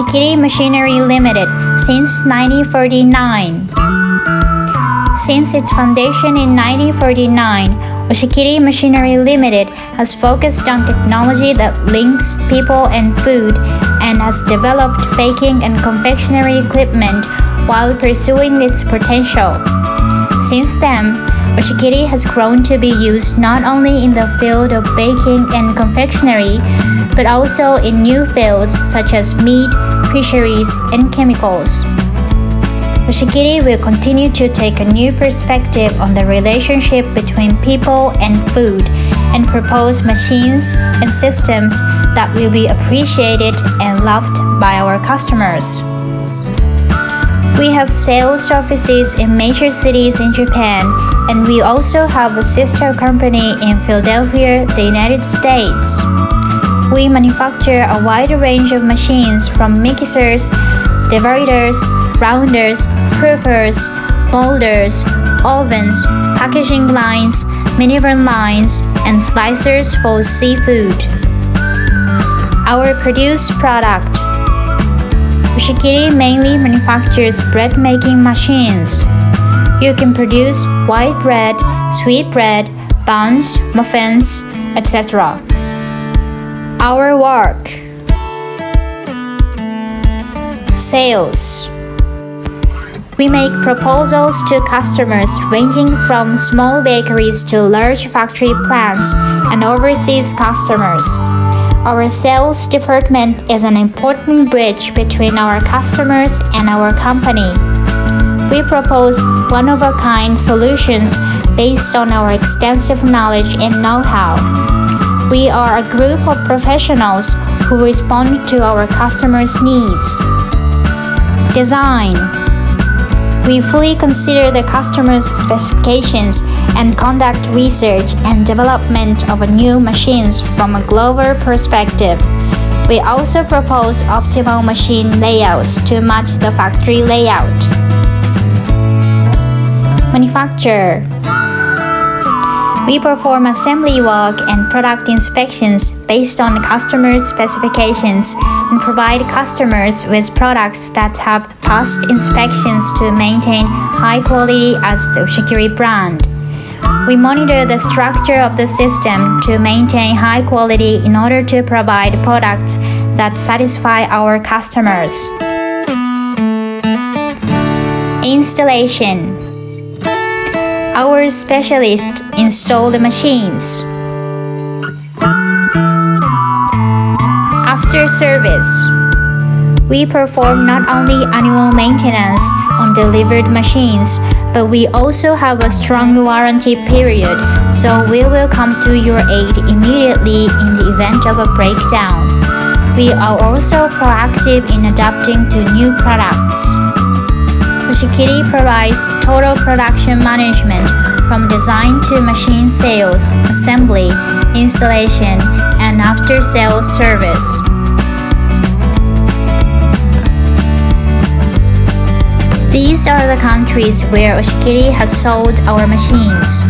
Oshikiri Machinery Ltd. since 1949. Since its foundation in 1949, Oshikiri Machinery Ltd. has focused on technology that links people and food and has developed baking and confectionery equipment while pursuing its potential. Since then, Oshikiri has grown to be used not only in the field of baking and confectionery, but also in new fields such as meat, fisheries, and chemicals. Oshikiri will continue to take a new perspective on the relationship between people and food and propose machines and systems that will be appreciated and loved by our customers. We have sales offices in major cities in Japan, and we also have a sister company in Philadelphia, the United States. We manufacture a wide range of machines from mixers, dividers, rounders, proofers, molders, ovens, packaging lines, mini-run lines, and slicers for seafood. Our produced product. Oshikiri mainly manufactures bread-making machines. You can produce white bread, sweet bread, buns, muffins, etc. Our work. Sales. We make proposals to customers ranging from small bakeries to large factory plants and overseas customers. Our sales department is an important bridge between our customers and our company. We propose one-of-a-kind solutions based on our extensive knowledge and know-how. We are a group of professionals who respond to our customers' needs. Design. We fully consider the customer's specifications and conduct research and development of new machines from a global perspective. We also propose optimal machine layouts to match the factory layout. Manufacture. We perform assembly work and product inspections based on customers' specifications and provide customers with products that have passed inspections to maintain high quality as the Oshikiri brand. We monitor the structure of the system to maintain high quality in order to provide products that satisfy our customers. Installation. Our specialists install the machines. After service. We perform not only annual maintenance on delivered machines, but we also have a strong warranty period, so we will come to your aid immediately in the event of a breakdown. We are also proactive in adapting to new products. Oshikiri provides total production management from design to machine sales, assembly, installation, and after-sales service. These are the countries where Oshikiri has sold our machines.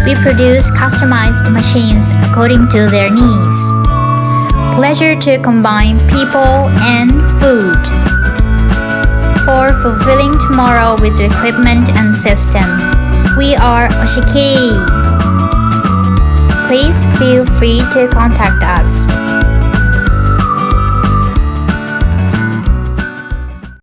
We produce customized machines according to their needs. Pleasure to combine people and food. For fulfilling tomorrow with equipment and system. We are Oshikiri. Please feel free to contact us.